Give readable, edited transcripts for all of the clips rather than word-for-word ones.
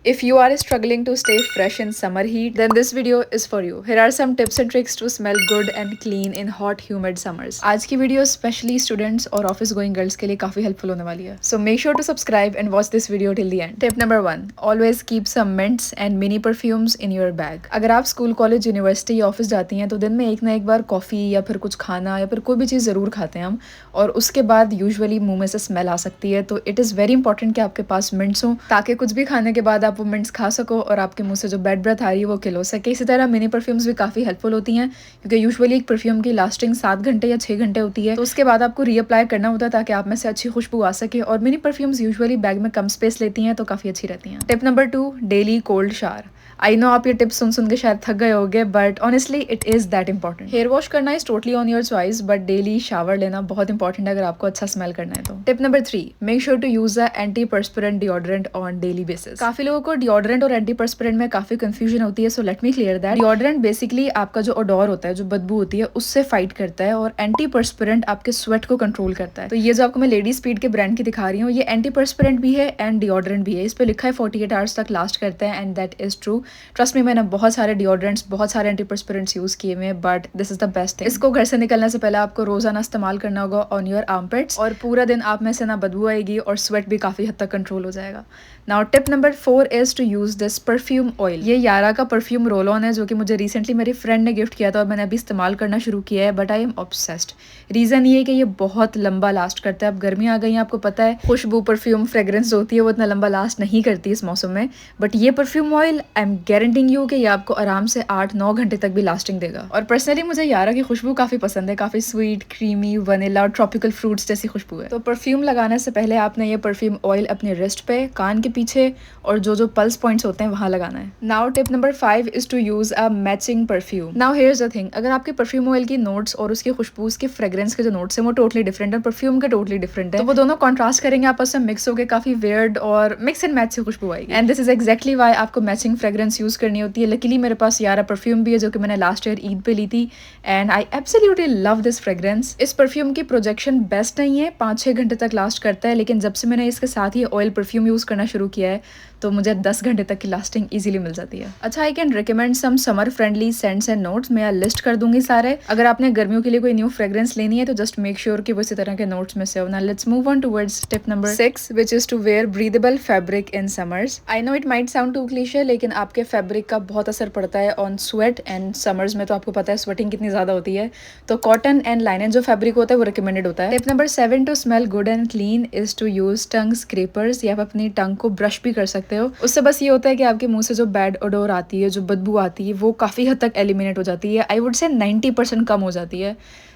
If you are struggling to stay fresh in summer heat, then this video is for you. Here are some tips and tricks to smell good and clean in hot, humid summers. आज की video specially students और office going girls के लिए काफी helpful होने वाली है. So make sure to subscribe and watch this video till the end. Tip number 1: always keep some mints and mini perfumes in your bag. अगर आप school, college, university या office जाती हैं तो दिन में एक ना एक बार कॉफी या फिर कुछ खाना या फिर कोई भी चीज़ ज़रूर खाते हैं हम, और उसके बाद यूजुअली मुंह में से स्मेल आ सकती है. तो इट इज़ वेरी इंपॉर्टेंट कि आपके पास मिंट्स हों ताकि कुछ भी खाने के बाद आप वो मिंट्स खा सको और आपके मुंह से जो बैड ब्रेथ आ रही है वो किल हो सके. इसी तरह मिनी परफ्यूम्स भी काफ़ी हेल्पफुल होती हैं क्योंकि यूजुअली एक परफ्यूम की लास्टिंग 7 घंटे या 6 घंटे होती है. तो उसके बाद आपको रीअप्लाई करना होता है ताकि आप में से अच्छी खुशबू आ सके. और मिनी परफ्यूम्स यूजुअली बैग में कम स्पेस लेती हैं तो काफ़ी अच्छी रहती हैं. Tip number 2: daily cold shower. I know आप ये टिप्स सुन के शायद थक गए होंगे, but honestly it is that important. Hair wash करना is totally on your choice, but daily shower लेना बहुत इंपॉर्टेंट है अगर आपको अच्छा स्मेल करना है तो. Tip number 3: make sure to use a antiperspirant deodorant on daily basis. काफी लोगों को डिओड्रेंट और एंटी पर्सपिरेंट में काफी कंफ्यूजन होती है, so let me clear that. Deodorant basically आपका जो ओडोर होता है, जो बदबू होती है, उससे फाइट करता है, और एंटी पर्सपिरेंट आपके स्वेट को कंट्रोल करता है. तो ये जो आपको मैं लेडी स्पीड के ब्रांड की दिखा रही हूँ, ये एंटी पर्सपिरेंट भी है एंड डिओड्रेंट भी है. इस पे लिखा है 48 आवर्स तक लास्ट करता है, and that is true. Trust me, मैंने बहुत सारे डिओड्रेंट्स, बहुत सारे एंटीपर्सपिरेंट्स यूज किए हुए, but this is the best thing. इसको घर से निकलने से पहले आपको रोजाना इस्तेमाल करना होगा ऑन योर आर्मपिट्स, और पूरा दिन आप में से ना बदबू आएगी और स्वेट भी काफी हद तक कंट्रोल हो जाएगा. Now tip number 4 is to use this perfume oil. ये यारा का परफ्यूम रोल ऑन है जो कि मुझे रिसेंटली मेरी फ्रेंड ने गिफ्ट किया था और मैंने अभी इस्तेमाल करना शुरू किया है, but I am obsessed. Reason ये है कि ये बहुत लंबा लास्ट करता है. अब गर्मी आ गई है, आपको पता है खुशबू परफ्यूम फ्रेग्रेंस होती है वो इतना लंबा लास्ट नहीं करती इस मौसम में, बट ये perfume oil I am guaranteeing you कि ये आपको आराम से 8-9 घंटे तक भी लास्टिंग देगा. और पर्सनली मुझे यारा की खुशबू काफी पसंद है. काफी स्वीट, क्रीमी, वनीला और ट्रॉपिकल फ्रूट्स जैसी खुशबू है. तो परफ्यूम लगाने से पहले आपने ये परफ्यूम ऑयल अपने रिस्ट पे, कान के पीछे और जो पल्स पॉइंट्स होते हैं वहां लगाना है. Now tip number 5 is to use a matching perfume. Now here's the thing, अगर आपके परफ्यूम ऑयल की नोट्स और उसकी खुशबू, उसके फ्रेग्रेंस के जो नोट्स हैं वो टोटली डिफरेंट है, परफ्यूम के टोटली डिफरेंट है, तो वो दोनों कॉन्ट्रास्ट करेंगे आपस में, मिक्स होकर काफी वियर्ड और मिक्स एंड मैच से खुशबू आएगी. And this is exactly why आपको मैचिंग फ्रेग्रेंस यूज करनी होती है. लकीली मेरे पास यारा परफ्यूम भी है जो कि मैंने लास्ट ईयर ईद पे ली थी, and I absolutely love this fragrance. इस परफ्यूम की प्रोजेक्शन बेस्ट नहीं है, 5-6 घंटे तक लास्ट करता है, लेकिन जब से मैंने इसके साथ ही ऑयल परफ्यूम यूज करना शुरू किया है तो मुझे 10 घंटे तक की लास्टिंग इजीली मिल जाती है. अच्छा, I can recommend some summer friendly scents and notes. मैं लिस्ट कर दूंगी सारे. अगर आपने गर्मियों के लिए कोई न्यू फ्रेग्रेंस लेनी है तो जस्ट मेक श्योर कि वो इसी तरह के नोट्स में से हो. Now let's move on towards tip number 6 which is to wear breathable fabric in summers. I know it might sound too cliche, लेकिन आपके फैब्रिक का बहुत असर पड़ता है ऑन स्वेट, एंड समर्स में तो आपको पता है स्वेटिंग कितनी ज्यादा होती है, तो कॉटन एंड लाइनन जो फैब्रिक होता है वो रिकमेंडेड होता है. Tip number 7 to smell good and clean is to use tongue scrapers. या आप अपनी टंग को ब्रश भी कर सकते हो. उससे बस ये होता है कि आपके मुंह से जो बैड ओडोर आती है, जो बदबू आती है, वो काफी हद तक एलिमिनेट हो जाती है. आई वुड से 90% कम हो जाती है.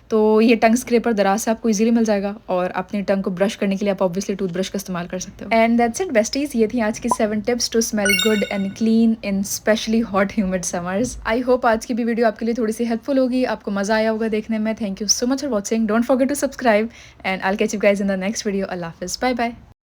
तो ये टंग स्क्रैपर दराज से आपको इजीली मिल जाएगा, और अपनी टंग को ब्रश करने के लिए आप ऑब्वियसली टूथब्रश का इस्तेमाल कर सकते हो. And that's it besties. ये थी आज की 7 tips to smell good and clean in especially hot humid summers. I hope आज की भी वीडियो आपके लिए थोड़ी सी हेल्पफुल होगी, आपको मजा आया होगा देखने में. Thank you so much for watching. Don't forget to subscribe, and I will catch you guys in the next video. अल्लाह हाफिज. Bye bye.